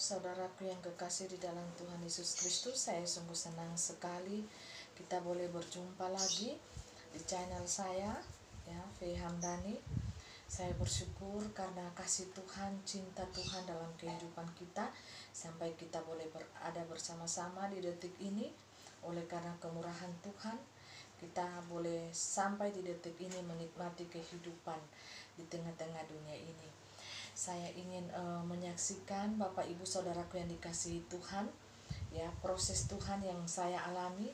Saudaraku yang kekasih di dalam Tuhan Yesus Kristus, saya sungguh senang sekali kita boleh berjumpa lagi di channel saya, ya, V. Hamdani. Saya bersyukur karena kasih Tuhan, cinta Tuhan dalam kehidupan kita, sampai kita boleh berada bersama-sama di detik ini. Oleh karena kemurahan Tuhan, kita boleh sampai di detik ini menikmati kehidupan di tengah-tengah dunia ini. Saya ingin menyaksikan Bapak Ibu Saudaraku yang dikasihi Tuhan, ya, proses Tuhan yang saya alami,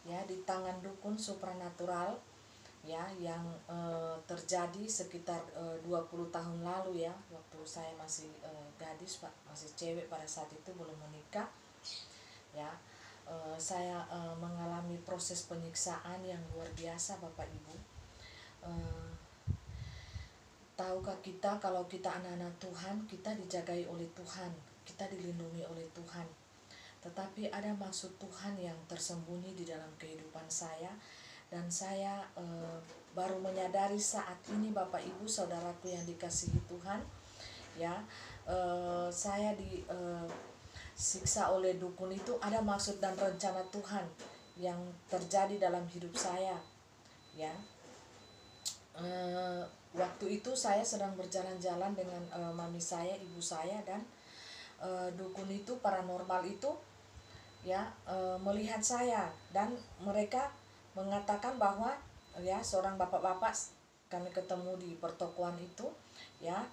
ya, di tangan dukun supranatural, ya, yang terjadi sekitar 20 tahun lalu, ya, waktu saya masih gadis, Pak, masih cewek pada saat itu, belum menikah, ya. Saya mengalami proses penyiksaan yang luar biasa, Bapak Ibu. Tahukah kita kalau kita anak-anak Tuhan, kita dijagai oleh Tuhan, kita dilindungi oleh Tuhan. Tetapi ada maksud Tuhan yang tersembunyi di dalam kehidupan saya. Dan saya baru menyadari saat ini, Bapak Ibu Saudaraku yang dikasihi Tuhan, ya, saya disiksa oleh dukun itu ada maksud dan rencana Tuhan yang terjadi dalam hidup saya, ya. Waktu itu saya sedang berjalan-jalan dengan mami saya, ibu saya, dan dukun itu, paranormal itu, ya, melihat saya, dan mereka mengatakan bahwa, ya, seorang bapak-bapak, kami ketemu di pertokoan itu, ya,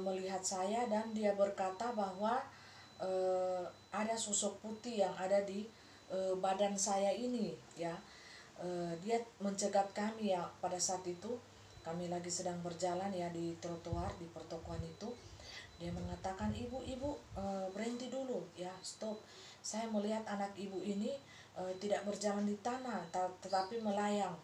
melihat saya, dan dia berkata bahwa ada sosok putih yang ada di badan saya ini, ya. Dia mencegat kami, ya, pada saat itu kami lagi sedang berjalan, ya, di trotoar di pertokoan itu. Dia mengatakan, ibu berhenti dulu, ya, stop. Saya melihat anak ibu ini tidak berjalan di tanah, tetapi melayang,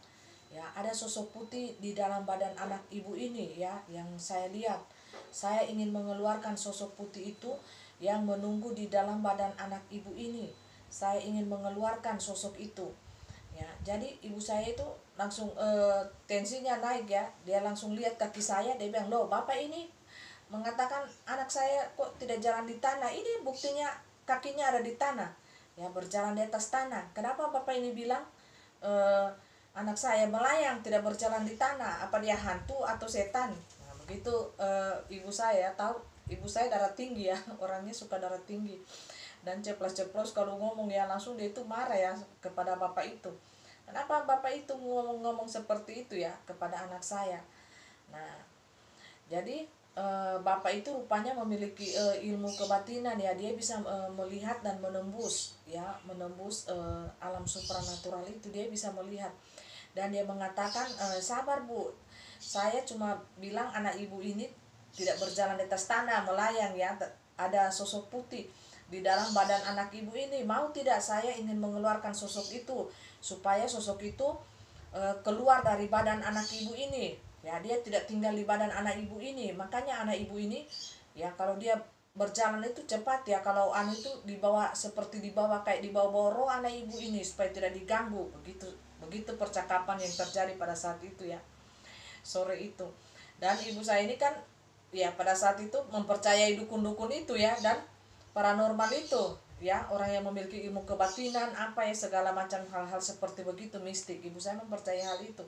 ya. Ada sosok putih di dalam badan anak ibu ini, ya, yang saya lihat. Saya ingin mengeluarkan sosok putih itu yang menunggu di dalam badan anak ibu ini. Saya ingin mengeluarkan sosok itu, ya. Jadi ibu saya itu langsung tensinya naik, ya. Dia langsung lihat kaki saya, dia bilang, loh, bapak ini mengatakan anak saya kok tidak jalan di tanah, ini buktinya kakinya ada di tanah, ya, berjalan di atas tanah. Kenapa bapak ini bilang anak saya melayang, tidak berjalan di tanah? Apa dia hantu atau setan? Nah, begitu ibu saya tahu. Ibu saya darah tinggi, ya, orangnya suka darah tinggi, dan ceplos-ceplos kalau ngomong, ya, langsung dia itu marah, ya, kepada bapak itu. Kenapa bapak itu ngomong seperti itu, ya, kepada anak saya? Nah, jadi bapak itu rupanya memiliki ilmu kebatinan, ya. Dia bisa melihat dan menembus, ya, menembus alam supranatural itu. Dia bisa melihat, dan dia mengatakan, sabar, bu, saya cuma bilang anak ibu ini tidak berjalan di atas tanah, melayang, ya, ada sosok putih di dalam badan anak ibu ini. Mau tidak saya ingin mengeluarkan sosok itu, supaya sosok itu keluar dari badan anak ibu ini, ya. Dia tidak tinggal di badan anak ibu ini. Makanya anak ibu ini, ya, kalau dia berjalan itu cepat, ya, kalau itu dibawa, seperti dibawa, kayak dibawa roh anak ibu ini, supaya tidak diganggu. Begitu percakapan yang terjadi pada saat itu, ya, sore itu. Dan ibu saya ini kan, ya, pada saat itu mempercayai dukun-dukun itu, ya, dan paranormal itu, ya, orang yang memiliki ilmu kebatinan, apa, ya, segala macam hal-hal seperti begitu, mistik. Ibu saya mempercayai hal itu,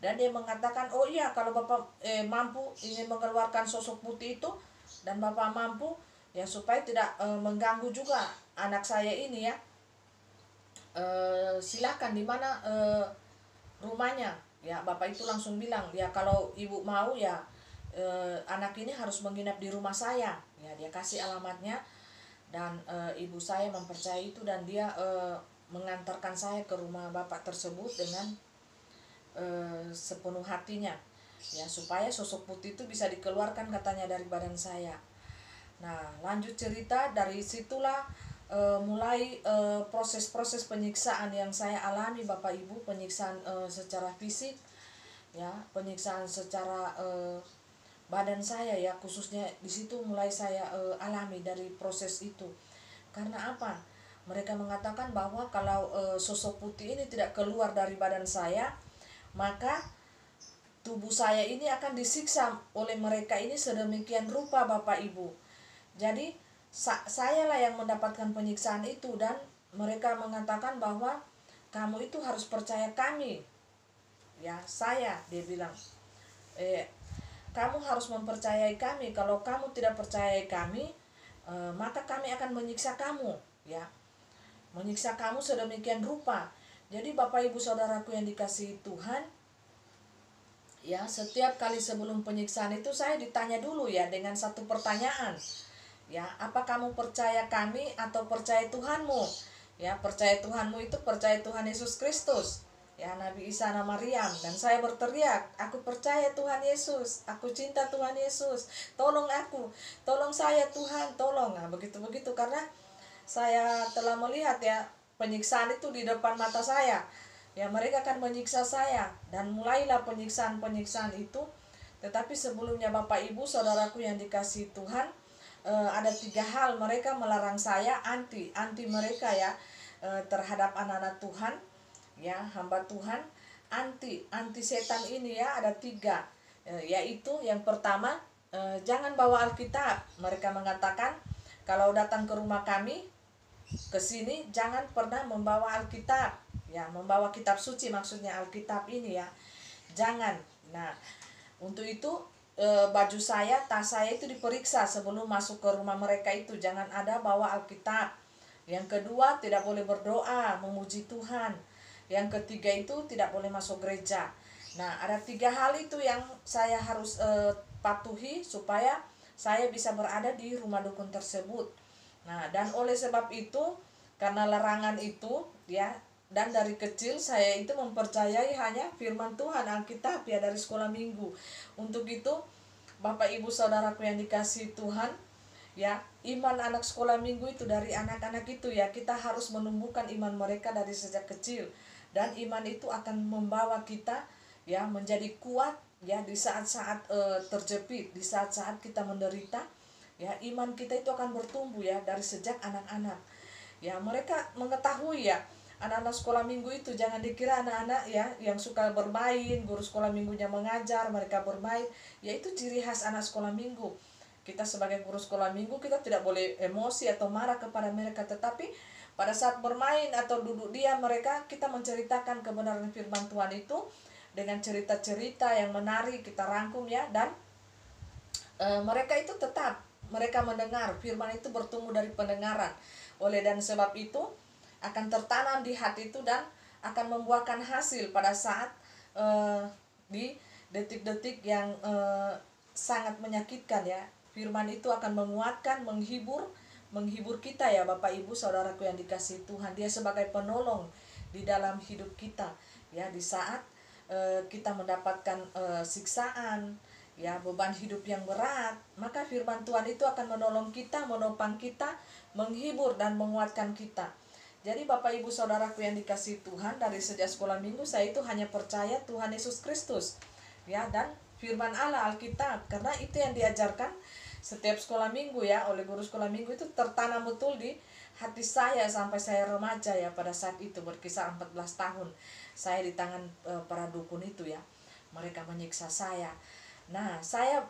dan dia mengatakan, oh iya, kalau bapak mampu ingin mengeluarkan sosok putih itu, dan bapak mampu, ya, supaya tidak mengganggu juga anak saya ini, ya, silakan, di mana rumahnya, ya. Bapak itu langsung bilang, ya, kalau ibu mau, ya, anak ini harus menginap di rumah saya, ya. Dia kasih alamatnya, dan ibu saya mempercayai itu, dan dia mengantarkan saya ke rumah bapak tersebut dengan sepenuh hatinya, ya, supaya sosok putih itu bisa dikeluarkan, katanya, dari badan saya. Nah, lanjut cerita, dari situlah mulai proses-proses penyiksaan yang saya alami, Bapak Ibu. Penyiksaan secara fisik, ya, penyiksaan secara badan saya, ya, khususnya di situ mulai saya alami dari proses itu. Karena apa? Mereka mengatakan bahwa kalau sosok putih ini tidak keluar dari badan saya, maka tubuh saya ini akan disiksa oleh mereka ini sedemikian rupa, Bapak Ibu. Jadi saya lah yang mendapatkan penyiksaan itu, dan mereka mengatakan bahwa kamu itu harus percaya kami. Ya, dia bilang, kamu harus mempercayai kami. Kalau kamu tidak percayai kami, maka kami akan menyiksa kamu, ya. Menyiksa kamu sedemikian rupa. Jadi Bapak Ibu Saudaraku yang dikasihi Tuhan, ya, setiap kali sebelum penyiksaan itu saya ditanya dulu ya dengan satu pertanyaan. Ya, apa kamu percaya kami atau percaya Tuhanmu? Ya, percaya Tuhanmu itu percaya Tuhan Yesus Kristus, ya, Nabi Isa dan Maryam. Dan saya berteriak, aku percaya Tuhan Yesus, aku cinta Tuhan Yesus, tolong aku, tolong saya Tuhan, tolong. Nah, begitu-begitu, karena saya telah melihat ya penyiksaan itu di depan mata saya. Ya, mereka akan menyiksa saya, dan mulailah penyiksaan-penyiksaan itu. Tetapi sebelumnya Bapak Ibu Saudaraku yang dikasihi Tuhan, ada 3 hal mereka melarang saya, anti mereka ya, terhadap anak-anak Tuhan, ya, hamba Tuhan. Anti setan ini ya ada 3, yaitu yang pertama, jangan bawa Alkitab. Mereka mengatakan kalau datang ke rumah kami, ke sini jangan pernah membawa Alkitab, ya, membawa kitab suci, maksudnya Alkitab ini ya, jangan. Nah, untuk itu baju saya, tas saya itu diperiksa sebelum masuk ke rumah mereka itu, jangan ada bawa Alkitab. Yang kedua, tidak boleh berdoa memuji Tuhan. Yang ketiga itu tidak boleh masuk gereja. Nah, ada 3 hal itu yang saya harus patuhi supaya saya bisa berada di rumah dukun tersebut. Nah, dan oleh sebab itu, karena larangan itu ya, dan dari kecil saya itu mempercayai hanya firman Tuhan, Alkitab ya, dari sekolah minggu. Untuk itu Bapak Ibu Saudaraku yang dikasihi Tuhan, ya, iman anak sekolah minggu itu dari anak-anak itu ya, kita harus menumbuhkan iman mereka dari sejak kecil. Dan iman itu akan membawa kita ya menjadi kuat ya di saat-saat terjepit, di saat-saat kita menderita. Ya, iman kita itu akan bertumbuh ya dari sejak anak-anak. Ya, mereka mengetahui ya, anak-anak sekolah minggu itu jangan dikira anak-anak ya yang suka bermain, guru sekolah minggunya mengajar, mereka bermain. Ya, itu ciri khas anak sekolah minggu. Kita sebagai guru sekolah minggu, kita tidak boleh emosi atau marah kepada mereka, tetapi pada saat bermain atau duduk diam mereka, kita menceritakan kebenaran firman Tuhan itu dengan cerita-cerita yang menarik, kita rangkum ya, dan mereka itu tetap mereka mendengar firman itu, bertumbuh dari pendengaran. Oleh dan sebab itu akan tertanam di hati itu dan akan membuahkan hasil pada saat di detik-detik yang sangat menyakitkan ya. Firman itu akan menguatkan, menghibur kita ya Bapak Ibu Saudaraku yang dikasihi Tuhan. Dia sebagai penolong di dalam hidup kita ya, di saat kita mendapatkan siksaan ya, beban hidup yang berat, maka firman Tuhan itu akan menolong kita, menopang kita, menghibur dan menguatkan kita. Jadi Bapak Ibu Saudaraku yang dikasihi Tuhan, dari sejak sekolah minggu saya itu hanya percaya Tuhan Yesus Kristus ya, dan firman Allah, Alkitab, karena itu yang diajarkan setiap sekolah minggu ya oleh guru sekolah minggu. Itu tertanam betul di hati saya sampai saya remaja ya. Pada saat itu berkisar 14 tahun saya di tangan para dukun itu ya, mereka menyiksa saya. Nah, saya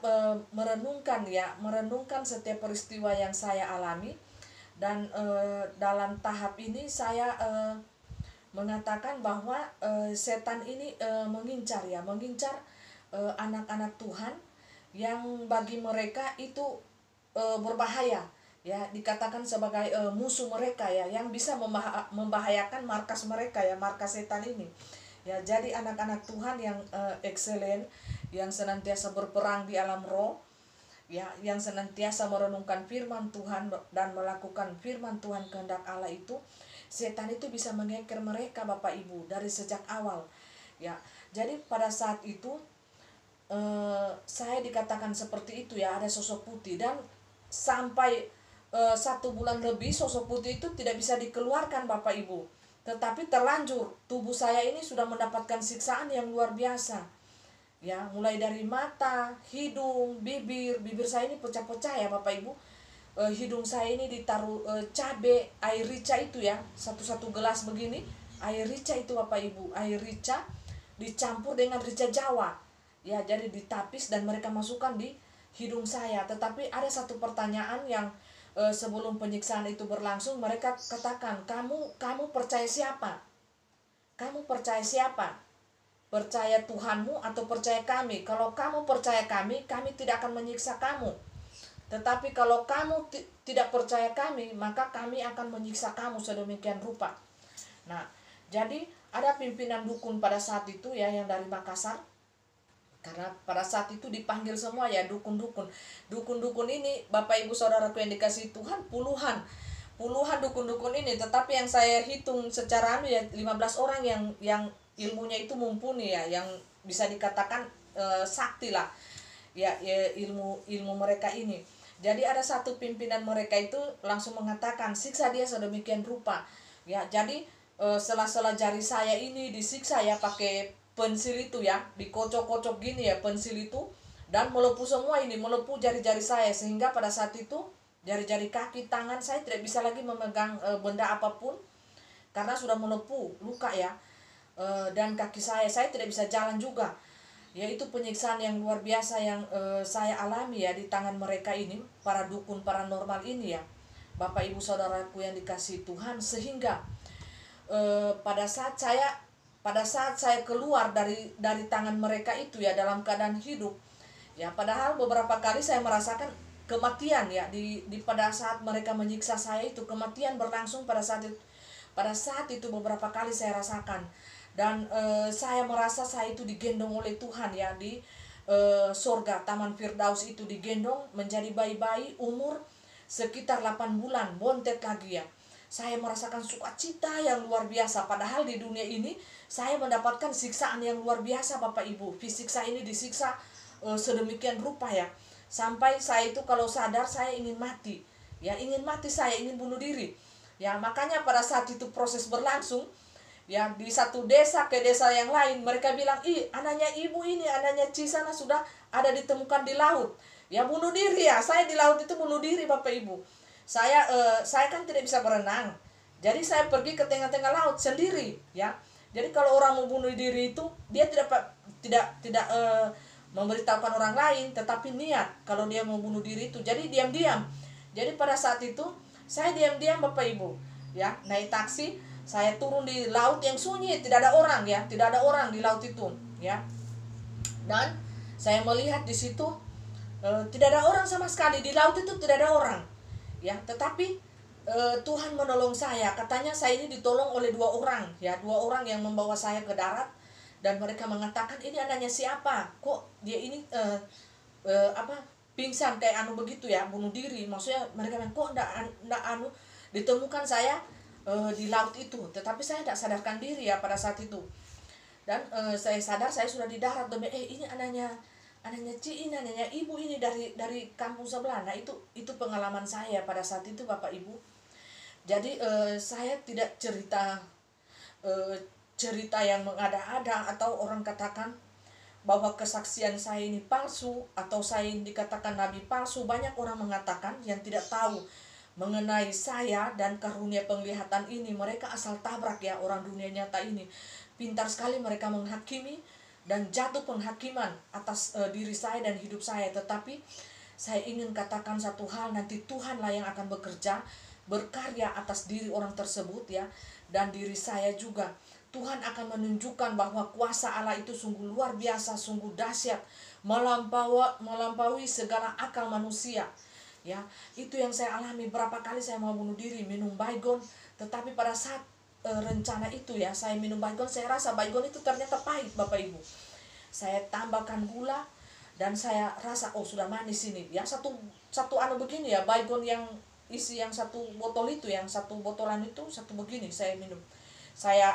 merenungkan setiap peristiwa yang saya alami, dan dalam tahap ini saya mengatakan bahwa setan ini mengincar anak-anak Tuhan yang bagi mereka itu berbahaya ya, dikatakan sebagai musuh mereka ya, yang bisa membahayakan markas mereka ya, markas setan ini ya. Jadi anak-anak Tuhan yang excellent, yang senantiasa berperang di alam roh ya, yang senantiasa merenungkan firman Tuhan dan melakukan firman Tuhan kehendak Allah itu, setan itu bisa mengeker mereka Bapak Ibu dari sejak awal ya. Jadi pada saat itu saya dikatakan seperti itu ya, ada sosok putih, dan sampai 1 bulan lebih sosok putih itu tidak bisa dikeluarkan Bapak Ibu, tetapi terlanjur tubuh saya ini sudah mendapatkan siksaan yang luar biasa ya, mulai dari mata, hidung, bibir saya ini pecah-pecah ya Bapak Ibu. Hidung saya ini ditaruh cabe, air rica itu ya, satu gelas begini air rica itu Bapak Ibu, air rica dicampur dengan rica Jawa ya, jadi ditapis dan mereka masukkan di hidung saya. Tetapi ada satu pertanyaan yang sebelum penyiksaan itu berlangsung, mereka katakan, kamu percaya siapa? Kamu percaya siapa? Percaya Tuhanmu atau percaya kami? Kalau kamu percaya kami tidak akan menyiksa kamu. Tetapi kalau kamu tidak percaya kami, maka kami akan menyiksa kamu sedemikian rupa. Nah, jadi ada pimpinan dukun pada saat itu ya, yang dari Makassar. Karena pada saat itu dipanggil semua ya dukun-dukun. Dukun-dukun ini, Bapak Ibu Saudaraku yang dikasihi Tuhan, puluhan dukun-dukun ini. Tetapi yang saya hitung secara ya 15 orang yang ilmunya itu mumpuni ya, yang bisa dikatakan sakti lah ya, ilmu mereka ini. Jadi ada satu pimpinan mereka itu langsung mengatakan, siksa dia sedemikian rupa ya. Jadi sela-sela jari saya ini disiksa ya, pakai pensil itu ya, dikocok-kocok gini ya pensil itu, dan melepuh semua ini, melepuh jari-jari saya, sehingga pada saat itu jari-jari kaki, tangan saya tidak bisa lagi memegang benda apapun karena sudah melepuh, luka ya. Dan kaki saya tidak bisa jalan juga. Yaitu penyiksaan yang luar biasa yang saya alami ya di tangan mereka ini, para dukun paranormal ini ya, Bapak Ibu Saudaraku yang dikasihi Tuhan. Sehingga pada saat saya keluar dari tangan mereka itu ya, dalam keadaan hidup ya, padahal beberapa kali saya merasakan kematian ya, pada saat mereka menyiksa saya itu, kematian berlangsung pada saat itu beberapa kali saya rasakan. Dan saya merasa saya itu digendong oleh Tuhan ya, di sorga Taman Firdaus itu, digendong menjadi bayi-bayi umur sekitar 8 bulan, bontet lagi ya. Saya merasakan sukacita yang luar biasa, padahal di dunia ini saya mendapatkan siksaan yang luar biasa Bapak Ibu. Fisik saya ini disiksa sedemikian rupa ya, sampai saya itu kalau sadar saya ingin mati ya, saya ingin bunuh diri ya. Makanya pada saat itu proses berlangsung ya, di satu desa ke desa yang lain, mereka bilang, anaknya ibu ini, anaknya Cisana sudah ada ditemukan di laut ya, bunuh diri ya. Saya di laut itu bunuh diri Bapak Ibu. Saya kan tidak bisa berenang, jadi saya pergi ke tengah-tengah laut sendiri ya. Jadi kalau orang mau bunuh diri itu, dia tidak memberitahukan orang lain, tetapi niat kalau dia mau bunuh diri itu. Jadi diam-diam. Jadi pada saat itu saya diam-diam Bapak Ibu ya, naik taksi, saya turun di laut yang sunyi, tidak ada orang ya, tidak ada orang di laut itu ya. Dan saya melihat di situ tidak ada orang sama sekali, di laut itu tidak ada orang ya. Tetapi Tuhan menolong saya. Katanya saya ini ditolong oleh 2 orang ya, 2 orang yang membawa saya ke darat. Dan mereka mengatakan, ini anaknya siapa, kok dia ini pingsan kayak begitu ya, bunuh diri. Maksudnya mereka bilang, kok ndak ditemukan saya di laut itu. Tetapi saya tidak sadarkan diri ya pada saat itu. Dan saya sadar saya sudah di darat. Ini anaknya Ci, ini anaknya ibu ini dari kampung sebelah. Nah itu pengalaman saya pada saat itu Bapak Ibu. Jadi saya tidak cerita yang mengada-ada, atau orang katakan bahwa kesaksian saya ini palsu, atau saya ini dikatakan nabi palsu. Banyak orang mengatakan yang tidak tahu mengenai saya dan karunia penglihatan ini. Mereka asal tabrak ya, orang dunia nyata ini. Pintar sekali mereka menghakimi dan jatuh penghakiman atas diri saya dan hidup saya. Tetapi saya ingin katakan satu hal, nanti Tuhanlah yang akan bekerja, berkarya atas diri orang tersebut ya, dan diri saya juga. Tuhan akan menunjukkan bahwa kuasa Allah itu sungguh luar biasa, sungguh dahsyat, melampaui segala akal manusia ya. Itu yang saya alami. Berapa kali saya mau bunuh diri, minum baygon, tetapi pada saat rencana itu ya, saya minum baygon, saya rasa baygon itu ternyata pahit Bapak Ibu. Saya tambahkan gula dan saya rasa sudah manis ini ya. Satu begini ya, baygon yang isi yang 1 botol itu, yang 1 botolan itu 1 begini saya minum. Saya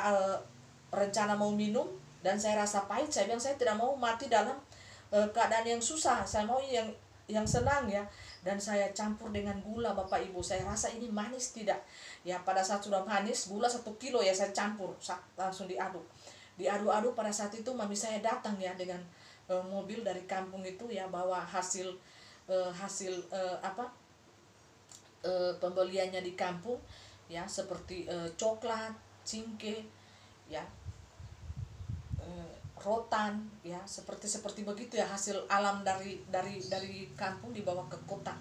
rencana mau minum dan saya rasa pahit. Saya bilang saya tidak mau mati dalam keadaan yang susah, saya mau yang senang ya. Dan saya campur dengan gula Bapak Ibu. Saya rasa ini manis tidak ya. Pada saat sudah manis, gula 1 kilo ya, saya campur langsung diaduk pada saat itu mami saya datang ya, dengan mobil dari kampung itu ya, bawa hasil pembeliannya di kampung ya, seperti coklat, cingke ya, rotan ya, seperti begitu ya, hasil alam dari kampung dibawa ke kota.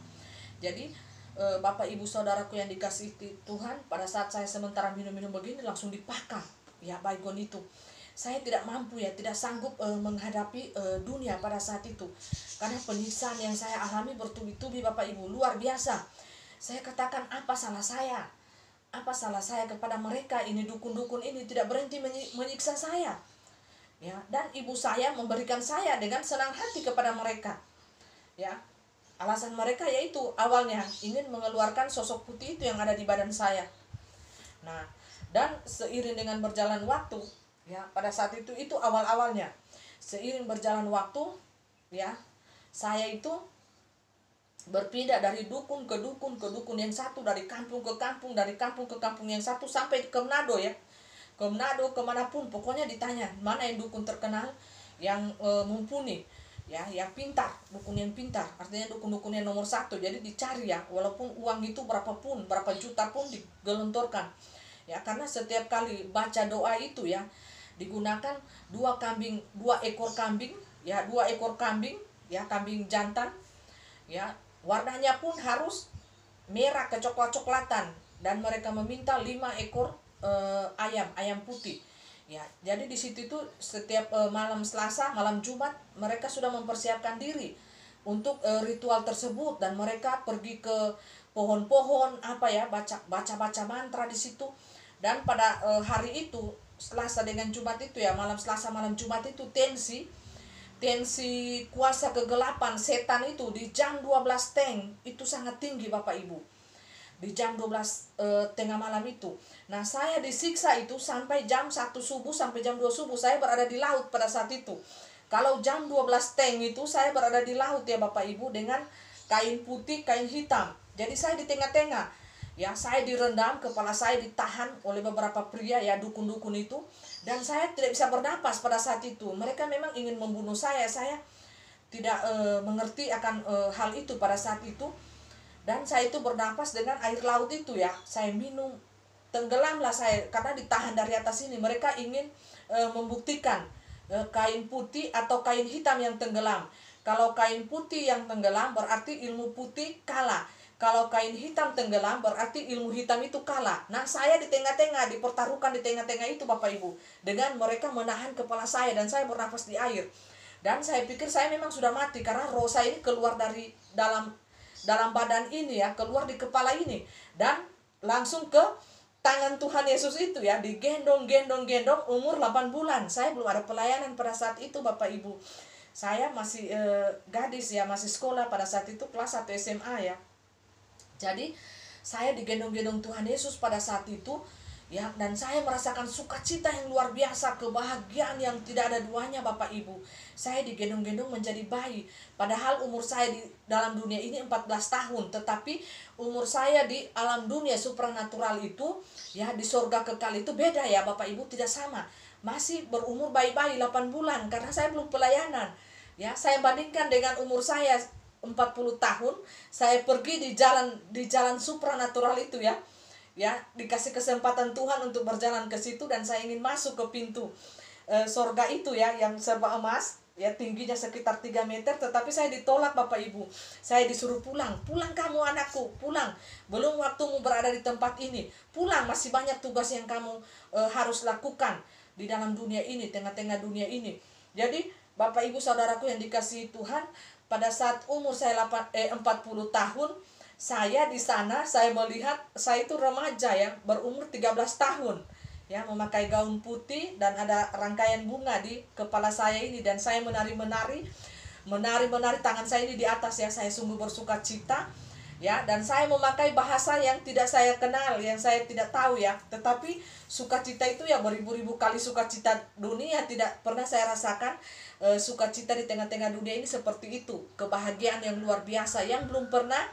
Jadi Bapak Ibu Saudaraku yang dikasihi Tuhan, pada saat saya sementara minum-minum begini langsung dipakar ya baygon itu. Saya tidak mampu ya, tidak sanggup menghadapi dunia pada saat itu. Karena penyiksaan yang saya alami bertubi-tubi Bapak Ibu, luar biasa. Saya katakan, apa salah saya? Apa salah saya kepada mereka? Ini dukun-dukun ini tidak berhenti menyiksa saya. Ya, dan ibu saya memberikan saya dengan senang hati kepada mereka. Ya, alasan mereka yaitu awalnya ingin mengeluarkan sosok putih itu yang ada di badan saya. Nah, dan seiring dengan berjalan waktu, ya pada saat itu awal-awalnya, seiring berjalan waktu, ya saya itu berpindah dari dukun ke dukun ke dukun yang satu, dari kampung ke kampung, dari kampung ke kampung yang satu, sampai ke Manado ya, ke Manado, kemanapun pokoknya ditanya mana yang dukun terkenal yang mumpuni ya, yang pintar, dukun yang pintar, artinya dukun-dukun yang nomor satu. Jadi dicari ya, walaupun uang itu berapapun, berapa juta pun digelontorkan ya, karena setiap kali baca doa itu ya digunakan dua ekor kambing ya, dua ekor kambing ya, kambing jantan ya, warnanya pun harus merah kecoklat-coklatan, dan mereka meminta 5 ekor ayam putih ya. Jadi di situ itu setiap malam Selasa, malam Jumat mereka sudah mempersiapkan diri untuk ritual tersebut, dan mereka pergi ke pohon-pohon apa ya, baca mantra di situ. Dan pada hari itu Selasa dengan Jumat itu ya, malam Selasa malam Jumat itu tensi kuasa kegelapan setan itu di jam 12 itu sangat tinggi Bapak Ibu. Di jam 12 tengah malam itu. Nah, saya disiksa itu sampai jam 1 subuh sampai jam 2 subuh saya berada di laut pada saat itu. Kalau jam 12 itu saya berada di laut ya Bapak Ibu, dengan kain putih, kain hitam. Jadi saya di tengah-tengah. Ya, saya direndam, kepala saya ditahan oleh beberapa pria ya, dukun-dukun itu, dan saya tidak bisa bernapas pada saat itu. Mereka memang ingin membunuh saya tidak mengerti akan hal itu pada saat itu. Dan saya itu bernapas dengan air laut itu ya, saya minum, tenggelamlah saya karena ditahan dari atas ini. Mereka ingin membuktikan kain putih atau kain hitam yang tenggelam. Kalau kain putih yang tenggelam berarti ilmu putih kalah. Kalau kain hitam tenggelam berarti ilmu hitam itu kalah. Nah, saya di tengah-tengah, dipertaruhkan di tengah-tengah itu Bapak Ibu, dengan mereka menahan kepala saya dan saya bernafas di air. Dan saya pikir saya memang sudah mati karena roh saya ini keluar dari dalam badan ini ya, keluar di kepala ini, dan langsung ke tangan Tuhan Yesus itu ya, digendong umur 8 bulan. Saya belum ada pelayanan pada saat itu Bapak Ibu. Saya masih gadis ya, masih sekolah pada saat itu, kelas 1 SMA ya. Jadi saya digendong-gendong Tuhan Yesus pada saat itu ya, dan saya merasakan sukacita yang luar biasa, kebahagiaan yang tidak ada duanya Bapak Ibu. Saya digendong-gendong menjadi bayi, padahal umur saya di dalam dunia ini 14 tahun, tetapi umur saya di alam dunia supranatural itu ya, di surga kekal itu beda ya Bapak Ibu, tidak sama. Masih berumur bayi-bayi 8 bulan karena saya belum pelayanan. Ya, saya bandingkan dengan umur saya 40 tahun, saya pergi di jalan supranatural itu ya. Ya, dikasih kesempatan Tuhan untuk berjalan ke situ, dan saya ingin masuk ke pintu sorga itu ya, yang serba emas ya, tingginya sekitar 3 meter, tetapi saya ditolak Bapak Ibu. Saya disuruh pulang kamu anakku, pulang, belum waktumu berada di tempat ini, pulang, masih banyak tugas yang kamu harus lakukan di dalam dunia ini, tengah-tengah dunia ini. Jadi Bapak Ibu Saudaraku yang dikasihi Tuhan, pada saat umur saya 40 tahun, saya di sana, saya melihat saya itu remaja ya, berumur 13 tahun ya, memakai gaun putih dan ada rangkaian bunga di kepala saya ini, dan saya menari, tangan saya ini di atas ya, saya sungguh bersuka cita ya, dan saya memakai bahasa yang tidak saya kenal, yang saya tidak tahu ya, tetapi sukacita itu ya beribu-ribu kali sukacita dunia tidak pernah saya rasakan. Sukacita di tengah-tengah dunia ini seperti itu, kebahagiaan yang luar biasa yang belum pernah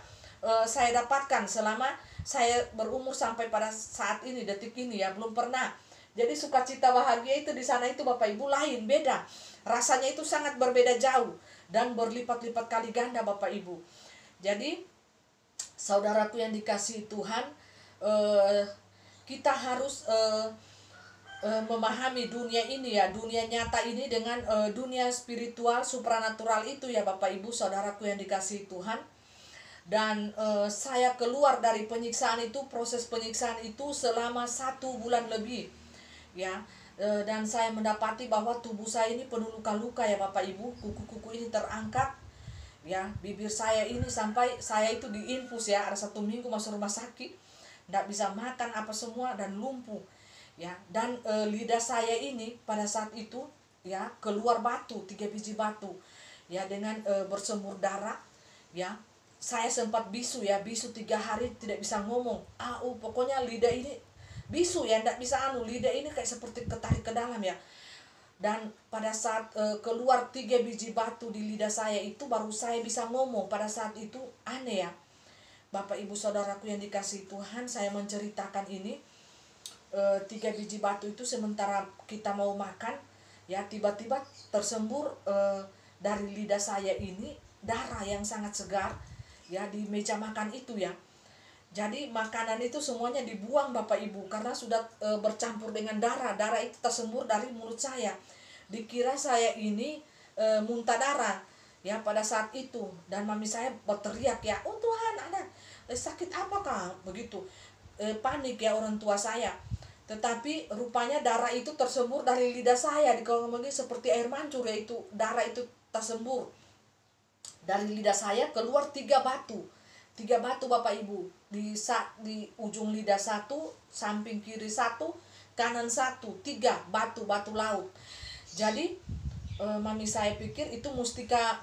saya dapatkan selama saya berumur sampai pada saat ini, detik ini ya, belum pernah. Jadi sukacita bahagia itu di sana itu Bapak Ibu lain, beda, rasanya itu sangat berbeda jauh dan berlipat-lipat kali ganda Bapak Ibu. Jadi saudaraku yang dikasihi Tuhan, kita harus memahami dunia ini ya, dunia nyata ini dengan dunia spiritual supranatural itu ya Bapak Ibu Saudaraku yang dikasihi Tuhan. Dan saya keluar dari penyiksaan itu, proses penyiksaan itu selama 1 bulan lebih, ya. Dan saya mendapati bahwa tubuh saya ini penuh luka-luka ya Bapak Ibu. Kuku-kuku ini terangkat, ya. Bibir saya ini sampai saya itu diinfus ya, ada 1 minggu masuk rumah sakit, tidak bisa makan apa semua dan lumpuh, ya. Dan lidah saya ini pada saat itu, ya, keluar batu, 3 biji batu, ya, dengan bersumur darah, ya. Saya sempat bisu ya, bisu 3 hari tidak bisa ngomong. Pokoknya lidah ini bisu ya, tidak bisa lidah ini kayak seperti ketarik ke dalam ya. Dan pada saat keluar 3 biji batu di lidah saya itu, baru saya bisa ngomong. Pada saat itu aneh ya, Bapak Ibu Saudaraku yang dikasihi Tuhan, saya menceritakan ini. 3 biji batu itu sementara kita mau makan, ya, tiba-tiba tersembur dari lidah saya ini darah yang sangat segar, ya, di meja makan itu ya. Jadi makanan itu semuanya dibuang Bapak Ibu, karena sudah bercampur dengan darah. Darah itu tersembur dari mulut saya. Dikira saya ini muntah darah ya pada saat itu. Dan mami saya berteriak ya, "Oh Tuhan, anak sakit apakah?" Begitu. Panik ya orang tua saya. Tetapi rupanya darah itu tersembur dari lidah saya. Kalau ngomongnya seperti air mancur, yaitu darah itu tersembur dari lidah saya, keluar 3 batu. 3 batu Bapak Ibu, di ujung lidah 1, samping kiri 1, kanan 1, 3 batu laut. Jadi mami saya pikir itu mustika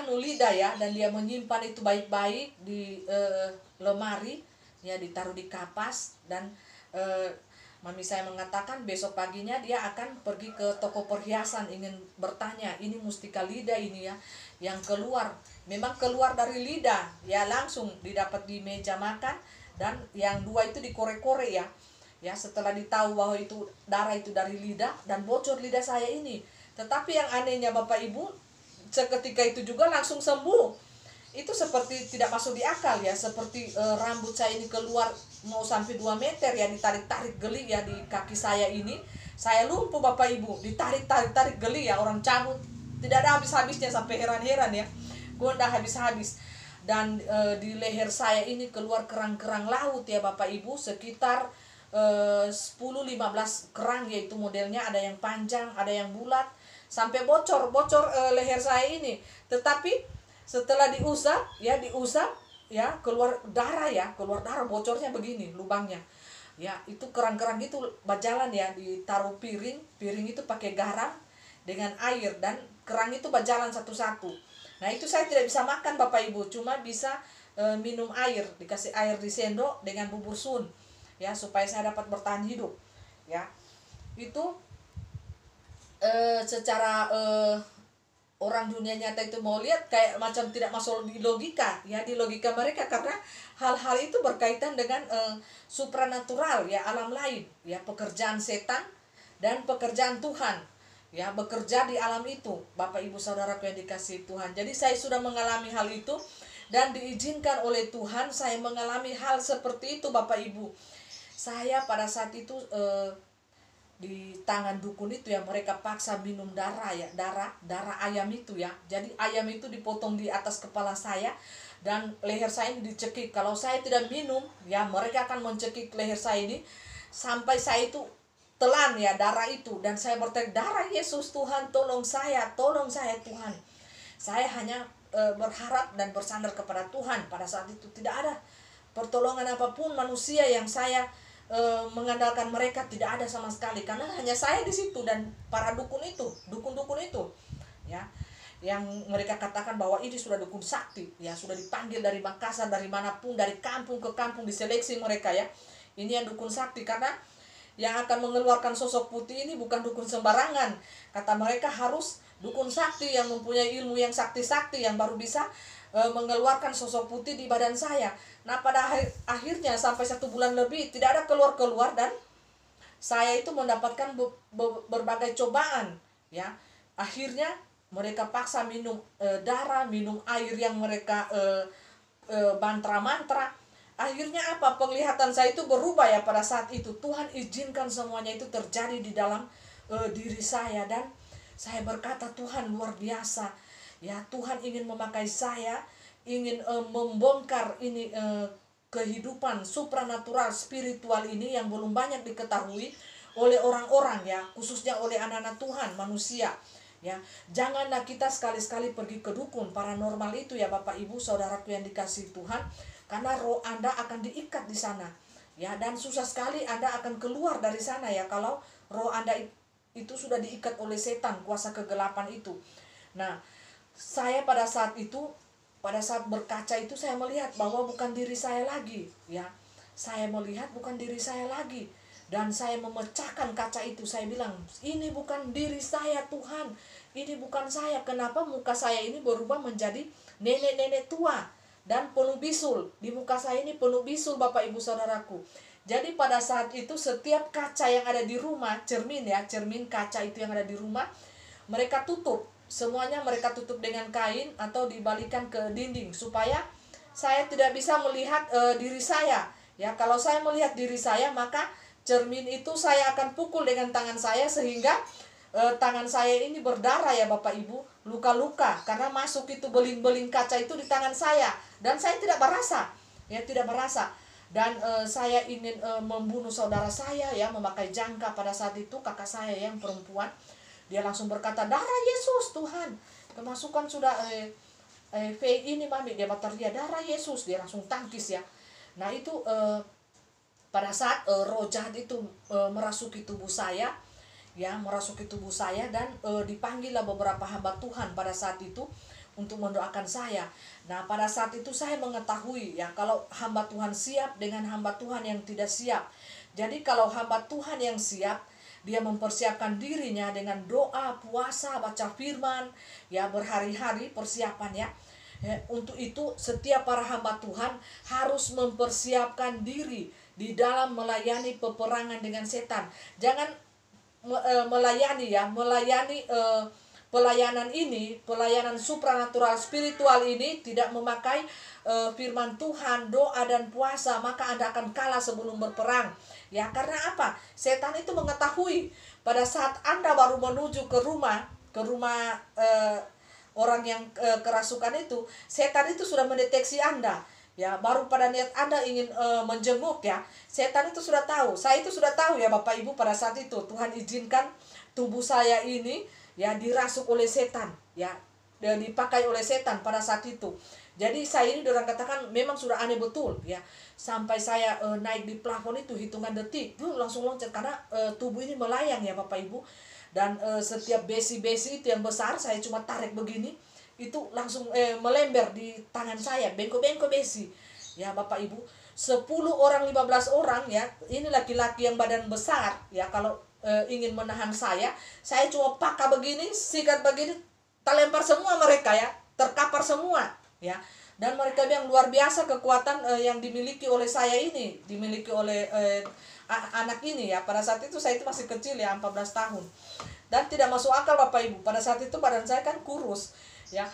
lidah ya, dan dia menyimpan itu baik-baik di lemari, ya, ditaruh di kapas. Dan mami saya mengatakan besok paginya dia akan pergi ke toko perhiasan, ingin bertanya, ini mustika lidah ini ya, yang keluar. Memang keluar dari lidah, ya, langsung didapat di meja makan. Dan yang 2 itu dikorek-korek ya. Ya, setelah ditahu bahwa itu darah itu dari lidah, dan bocor lidah saya ini. Tetapi yang anehnya Bapak Ibu, seketika itu juga langsung sembuh. Itu seperti tidak masuk di akal ya, seperti rambut saya ini keluar mau sampai 2 meter ya, ditarik-tarik geli ya di kaki saya ini. Saya lumpuh Bapak Ibu, ditarik geli ya, orang cabut tidak ada habis-habisnya, sampai heran-heran ya, gondah habis-habis. Dan di leher saya ini keluar kerang-kerang laut ya Bapak Ibu, sekitar 10-15 kerang, yaitu modelnya ada yang panjang, ada yang bulat, sampai bocor leher saya ini. Tetapi setelah diusap ya, keluar darah, bocornya begini lubangnya. Ya, itu kerang-kerang itu berjalan ya, ditaruh piring itu pakai garam dengan air, dan kerang itu berjalan satu-satu. Nah, itu saya tidak bisa makan Bapak Ibu, cuma bisa minum air, dikasih air di sendok dengan bubur sun, ya, supaya saya dapat bertahan hidup. Ya, itu secara orang dunia nyata itu mau lihat kayak macam tidak masuk di logika ya, di logika mereka, karena hal-hal itu berkaitan dengan supranatural ya, alam lain ya, pekerjaan setan dan pekerjaan Tuhan ya, bekerja di alam itu Bapak Ibu Saudaraku yang dikasihi Tuhan. Jadi saya sudah mengalami hal itu, dan diizinkan oleh Tuhan saya mengalami hal seperti itu Bapak Ibu. Saya pada saat itu di tangan dukun itu ya, mereka paksa minum darah ya, darah ayam itu ya. Jadi ayam itu dipotong di atas kepala saya, dan leher saya ini dicekik. Kalau saya tidak minum ya, mereka akan mencekik leher saya ini sampai saya itu telan ya darah itu. Dan saya berteriak, "Darah Yesus Tuhan, tolong saya Tuhan." Saya hanya berharap dan bersandar kepada Tuhan. Pada saat itu tidak ada pertolongan apapun manusia yang saya mengandalkan, mereka tidak ada sama sekali, karena hanya saya di situ dan para dukun itu ya, yang mereka katakan bahwa ini sudah dukun sakti ya, sudah dipanggil dari Makassar, dari manapun, dari kampung ke kampung diseleksi mereka ya, ini yang dukun sakti. Karena yang akan mengeluarkan sosok putih ini bukan dukun sembarangan, kata mereka, harus dukun sakti yang mempunyai ilmu yang sakti-sakti yang baru bisa mengeluarkan sosok putih di badan saya. Nah, pada akhirnya sampai 1 bulan lebih tidak ada keluar, dan saya itu mendapatkan berbagai cobaan ya. Akhirnya mereka paksa minum darah, minum air yang mereka mantra-mantra. Akhirnya apa? Penglihatan saya itu berubah ya pada saat itu. Tuhan izinkan semuanya itu terjadi di dalam diri saya, dan saya berkata, Tuhan luar biasa. Ya, Tuhan ingin memakai saya ingin membongkar ini kehidupan supranatural spiritual ini yang belum banyak diketahui oleh orang-orang ya, khususnya oleh anak-anak Tuhan, manusia ya. Janganlah kita sekali-sekali pergi ke dukun paranormal itu ya Bapak Ibu saudaraku yang dikasihi Tuhan, karena roh Anda akan diikat di sana ya, dan susah sekali Anda akan keluar dari sana ya kalau roh Anda itu sudah diikat oleh setan, kuasa kegelapan itu. Nah, saya pada saat berkaca itu saya melihat bahwa bukan diri saya lagi ya. Saya melihat bukan diri saya lagi, dan saya memecahkan kaca itu. Saya bilang, ini bukan diri saya Tuhan, ini bukan saya. Kenapa muka saya ini berubah menjadi nenek-nenek tua dan penuh bisul? Di muka saya ini penuh bisul Bapak Ibu Saudaraku. Jadi pada saat itu setiap kaca yang ada di rumah, cermin kaca itu yang ada di rumah, mereka tutup. Semuanya mereka tutup dengan kain atau dibalikan ke dinding supaya saya tidak bisa melihat diri saya. Ya, kalau saya melihat diri saya, maka cermin itu saya akan pukul dengan tangan saya sehingga tangan saya ini berdarah ya Bapak Ibu, luka-luka karena masuk itu beling-beling kaca itu di tangan saya, dan saya tidak merasa. Ya, tidak merasa. Dan saya ingin membunuh saudara saya ya, memakai jangka pada saat itu, kakak saya yang perempuan. Dia langsung berkata, darah Yesus Tuhan, kemasukan sudah V ini mami. Dia berteriak darah Yesus, dia langsung tangkis ya. Nah itu pada saat roh jahat itu merasuki tubuh saya ya, merasuki tubuh saya, dan dipanggillah beberapa hamba Tuhan pada saat itu untuk mendoakan saya. Nah pada saat itu saya mengetahui ya, kalau hamba Tuhan siap dengan hamba Tuhan yang tidak siap. Jadi kalau hamba Tuhan yang siap, dia mempersiapkan dirinya dengan doa, puasa, baca firman ya, berhari-hari persiapan ya. Untuk itu setiap para hamba Tuhan harus mempersiapkan diri di dalam melayani peperangan dengan setan. Jangan melayani pelayanan ini, pelayanan supranatural spiritual ini tidak memakai firman Tuhan, doa dan puasa, maka Anda akan kalah sebelum berperang. Ya, karena apa? Setan itu mengetahui pada saat Anda baru menuju ke rumah orang yang kerasukan itu, setan itu sudah mendeteksi Anda. Ya, baru pada niat Anda ingin menjenguk ya, setan itu sudah tahu. Saya itu sudah tahu ya Bapak Ibu pada saat itu. Tuhan izinkan tubuh saya ini ya dirasuk oleh setan ya, dan dipakai oleh setan pada saat itu. Jadi saya ini orang katakan memang sudah aneh betul ya. Sampai saya naik di plafon itu hitungan detik, langsung loncat karena tubuh ini melayang ya Bapak Ibu. Dan setiap besi-besi itu yang besar saya cuma tarik begini, itu langsung melember di tangan saya, bengkok-bengkok besi. Ya Bapak Ibu, 10 orang 15 orang ya, ini laki-laki yang badan besar ya, kalau ingin menahan saya cuma pakai begini, sikat begini, terlempar semua mereka ya, terkapar semua ya. Dan mereka yang luar biasa kekuatan yang dimiliki oleh saya ini, dimiliki oleh anak ini ya. Pada saat itu saya itu masih kecil ya, 14 tahun. Dan tidak masuk akal Bapak Ibu. Pada saat itu badan saya kan kurus ya.